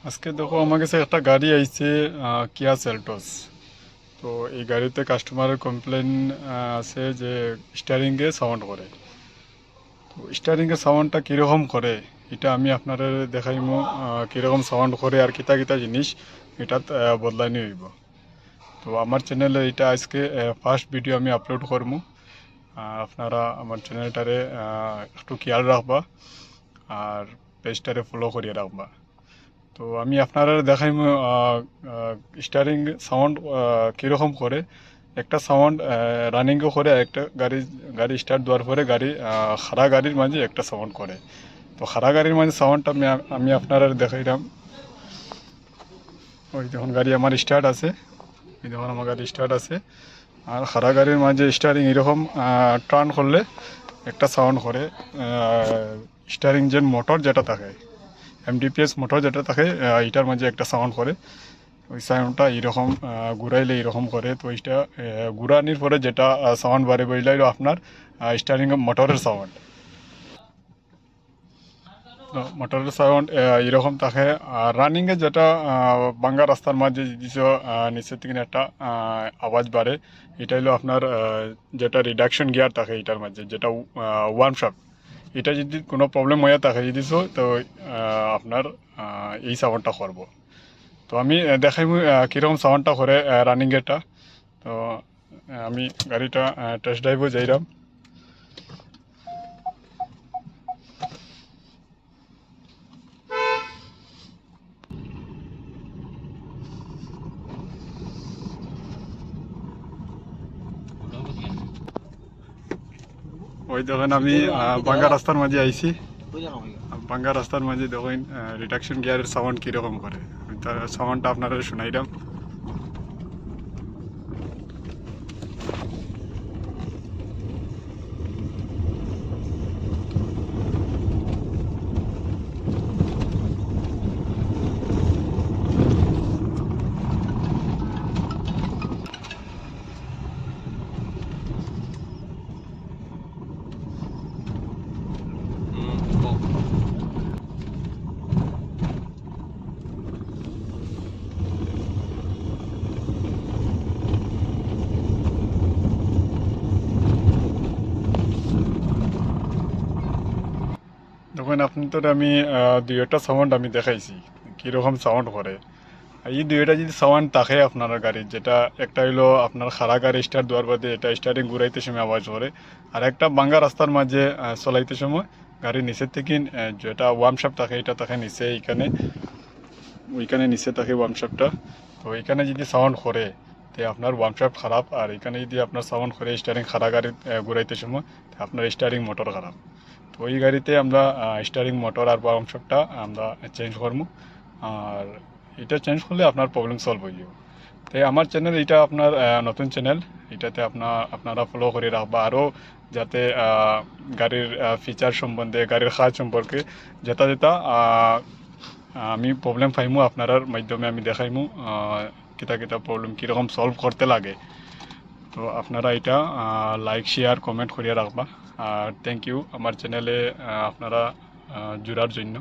আজকে দেখো আমার কাছে একটা গাড়ি আইছে, কিয়া সেলটস। তো এই গাড়িতে কাস্টমারের কমপ্লেন আছে যে স্টিয়ারিংয়ে সাউন্ড করে। তো স্টিয়ারিংয়ে সাউন্ডটা কীরকম করে এটা আমি আপনাদের দেখাইমু, কীরকম সাউন্ড করে আর কিতা কিতা জিনিস এটা বদলানি হইব। তো আমার চ্যানেলে এটা আজকে ফার্স্ট ভিডিও আমি আপলোড করবো। আপনারা আমার চ্যানেলটারে একটু খেয়াল রাখবা আর পেজটারে ফলো করিয়ে রাখবা। তো আমি আপনারা দেখাইম স্টারিং সাউন্ড কীরকম করে। একটা সাউন্ড রানিংও করে, একটা গাড়ি গাড়ি স্টার্ট দেওয়ার পরে গাড়ি খাড়া গাড়ির মাঝে একটা সাউন্ড করে। তো খাড়া গাড়ির মাঝে সাউন্ডটা আমি আপনারা দেখাইলাম। ওই যখন গাড়ি আমার স্টার্ট আছে, এই যখন আমার গাড়ি স্টার্ট আছে আর খাড়া গাড়ির মাঝে স্টারিং এরকম টার্ন করলে একটা সাউন্ড করে। স্টারিং যে মোটর যেটা থাকে, এমডিপিএস মোটর যেটা থাকে, এটার মাঝে একটা সাউন্ড করে। ওই সাউন্ডটা এরকম ঘুরাইলে এরকম করে। তো এইটা ঘুরানির পরে যেটা সাউন্ড বাড়ে বইলাই আপনার স্টারিং মোটরের সাউন্ড। মোটরের সাউন্ড এরকম থাকে। আর রানিংয়ে যেটা বাঙ্গা রাস্তার মাঝে দিছ নিচের থেকে একটা আওয়াজ বাড়ে, এটা হলো আপনার যেটা রিডাকশন গিয়ার থাকে এটার মাঝে, যেটা ওয়ার্ম শাফট। এটা যদি কোনো প্রবলেম হয়ে থাকে যদি তো আপনার এই সাউন্ডটা করবো। তো আমি দেখাইব কীরকম সাউন্ডটা করে রানিং এটা। তো আমি গাড়িটা টেস্ট ড্রাইভও যাইলাম। ওই দেখেন আমি বাঙ্গা রাস্তার মাঝে আইছি। বাঙ্গা রাস্তার মাঝে দেখেন রিডাকশন গিয়ারের সাউন্ড কীরকম করে। আমি তার সাউন্ডটা আপনারা শুনাইলাম। দেখুন আপনি তো আমি দুইটা সাউন্ড আমি দেখাইছি কীরকম সাউন্ড করে। এই দুইটা যদি সাউন্ড থাকে আপনার গাড়ির, যেটা একটা হইলো আপনার খাড়া গাড়ি স্টার্ট দেওয়ার বাদে এটা স্টার্টিং ঘুরাইতে সময় আওয়াজ করে, আর একটা বাঙ্গা রাস্তার মাঝে চলাইতে সময় গাড়ির নিচের থেকে যেটা ওয়ার্মশাপ থাকে এটা থাকে নিচে, এইখানে ওইখানে নিচে থাকে ওয়ার্মশাপটা। তো এইখানে যদি সাউন্ড করে তো আপনার ওয়ার্মশাপ খারাপ, আর এখানে যদি আপনার সাউন্ড করে স্টারিং খাড়া গাড়ি ঘুরাইতে সময় আপনার স্টারিং মোটর খারাপ। তো ওই গাড়িতে আমরা স্টারিং মোটর আর ওয়ার্মশাপটা আমরা চেঞ্জ করবো। আর এটা চেঞ্জ করলে আপনার প্রবলেম সলভ হয়ে যাবে। তাই আমার চ্যানেল এটা আপনার নতুন চ্যানেল, এটাতে আপনারা ফলো করে রাখবা আরও, যাতে গাড়ির ফিচার সম্বন্ধে, গাড়ির কাজ সম্পর্কে যেটা যেটা আমি প্রবলেম পাইমু আপনার মাধ্যমে আমি দেখাইমু কিতা কিতা প্রবলেম কীরকম সলভ করতে লাগে। তো আপনারা এটা লাইক শেয়ার কমেন্ট করিয়া রাখবা। আর থ্যাংক ইউ আমার চ্যানেলে আপনারা জুড়ার জন্য।